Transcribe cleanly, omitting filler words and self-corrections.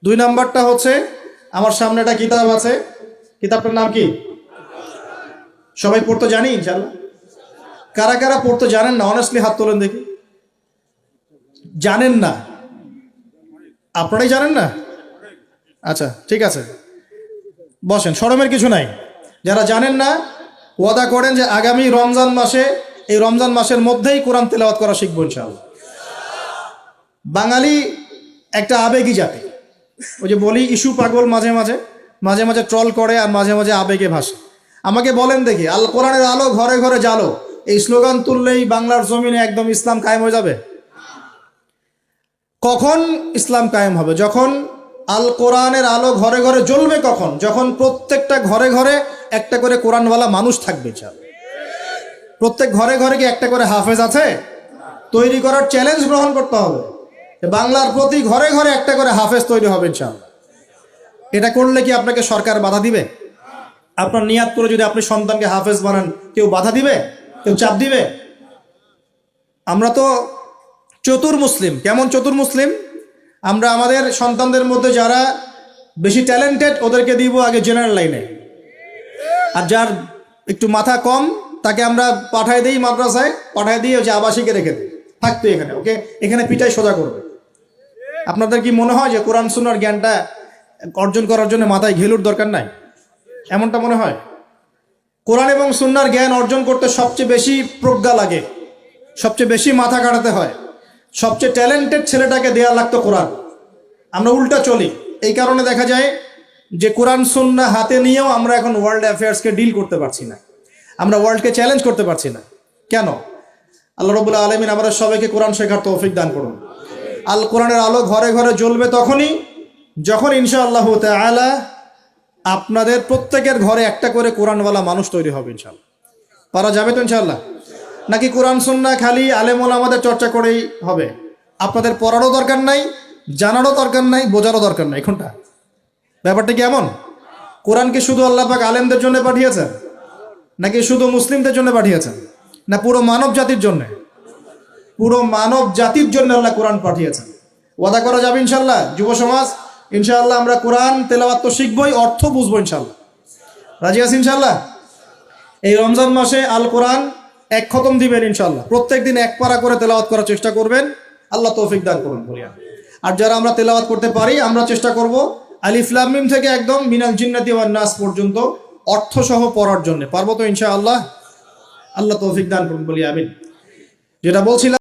2 নাম্বারটা হচ্ছে আমার সামনে একটা কিতাব আছে, কিতাবটার নাম কি? সবাই পড়তে জানি ইনশাআল্লাহ? কারা কারা পড়তে জানেন না অনেস্টলি হাত তোলেন দেখি। জানেন না? আপনারাই জানেন না? আচ্ছা ঠিক আছে, বসেন, শরমের কিছু নাই। যারা জানেন না ওয়াদা করেন যে আগামী রমজান মাসে, এই রমজান মাসের মধ্যেই কোরআন তেলাওয়াত করা শিখবো ইনশাআল্লাহ। বাঙালি একটা আবেগী জাতি, ওই যে বলি ইস্যু পাগল, মাঝে মাঝে মাঝে মাঝে ট্রল করে আর মাঝে মাঝে আবেগে ভাসে। আমাকে বলেন দেখি, আল কোরআনের আলো ঘরে ঘরে জালো, এই স্লোগান তুললেই বাংলার জমিনে একদম ইসলাম কায়েম হয়ে যাবে? কখন ইসলাম কায়েম হবে? যখন আল কোরআনের আলো ঘরে ঘরে জ্বলবে। কখন? যখন প্রত্যেকটা ঘরে ঘরে একটা করে কোরআনওয়ালা মানুষ থাকবে। প্রত্যেক ঘরে ঘরে কি একটা করে হাফেজ আছে? তৈরি করার চ্যালেঞ্জ গ্রহণ করতে হবে। বাংলার প্রতি ঘরে ঘরে একটা করে হাফেজ তৈরি হবে ইনশাআল্লাহ। এটা করলে কি আপনাকে সরকার বাধা দিবে? আপনার নিয়াত করে যদি আপনি সন্তানকে হাফেজ বানান, কেউ বাধা দিবে? কেউ চাপ দিবে? আমরা তো চতুর মুসলিম। কেমন চতুর মুসলিম? আমরা আমাদের সন্তানদের মধ্যে যারা বেশি ট্যালেন্টেড ওদেরকে দিব আগে জেনারেল লাইনে, আর যার একটু মাথা কম তাকে আমরা পাঠায় দিই মাদ্রাসায়, পাঠায় দিয়ে যে আবাসিকে রেখে দিই, থাকতো এখানে, ওকে এখানে পিটাই সোজা করবে। আপনাদের কি মনে হয় যে কোরআন সুন্নাহর জ্ঞানটা অর্জন করার জন্য মাথায় ঘেলুর দরকার নাই? এমনটা মনে হয়? কোরআন এবং সুন্নাহর জ্ঞান অর্জন করতে সবচেয়ে বেশি প্রজ্ঞা লাগে, সবচেয়ে বেশি মাথা কাটাতে হয়। সবচেয়ে ট্যালেন্টেড ছেলেটাকে দেয়া লাগতো কোরআন। আমরা উল্টা চলি। এই কারণে দেখা যায় যে কোরআন সুন্নাহ হাতে নিয়েও আমরা এখন ওয়ার্ল্ড অ্যাফেয়ার্সকে ডিল করতে পারছি না, আমরা ওয়ার্ল্ডকে চ্যালেঞ্জ করতে পারছি না। কেন? আল্লাহ রাব্বুল আলামিন আমাদের সবাইকে কোরআন শেখার তৌফিক দান করুন। আল কোরআনের আলো ঘরে ঘরে জ্বলবে তখনই যখন ইনশাআল্লাহ তাআলা আপনাদের প্রত্যেকের ঘরে একটা করে কোরআনওয়ালা মানুষ তৈরি হবে ইনশাআল্লাহ। পারা যাবে তো ইনশাআল্লাহ? নাকি কোরআন সুন্নাহ খালি আলেম ওলামাদের চর্চা করেই হবে? আপনাদের পড়ারও দরকার নাই, জানারও দরকার নাই, বোঝারও দরকার নাই। কোনটা? ব্যাপারটা কি এমন? কোরআন কি শুধু আল্লাহ পাক আলেমদের জন্য পাঠিয়েছেন, নাকি শুধু মুসলিমদের জন্য পাঠিয়েছেন, না পুরো মানব জাতির জন্য? পুরো মানব জাতির জন্য আল্লাহ কোরআন পাঠিয়েছেন। ওয়াদা করা যাবে ইনশাআল্লাহ? যুব সমাজ ইনশাআল্লাহ আমরা কোরআন তেলাওয়াত তো শিখবই, অর্থ বুঝবো ইনশাআল্লাহ। রাজি আছি ইনশাআল্লাহ? এই রমজান মাসে আল কোরআন 1 খতম দিবেন ইনশাআল্লাহ। প্রত্যেকদিন 1 পারা করে তেলাওয়াত করার চেষ্টা করবেন। আল্লাহ তৌফিক দান করুন বলিয়া। আর যারা আমরা তেলাওয়াত করতে পারি, আমরা চেষ্টা করব আলিফ লাম মিম থেকে একদম মিনাল জিন্নাতি ওয়ান নাস পর্যন্ত অর্থ সহ পড়ার জন্য। পারবো তো ইনশাআল্লাহ? আল্লাহ তৌফিক দান করুন বলি আমিন। যেটা বলছিলাম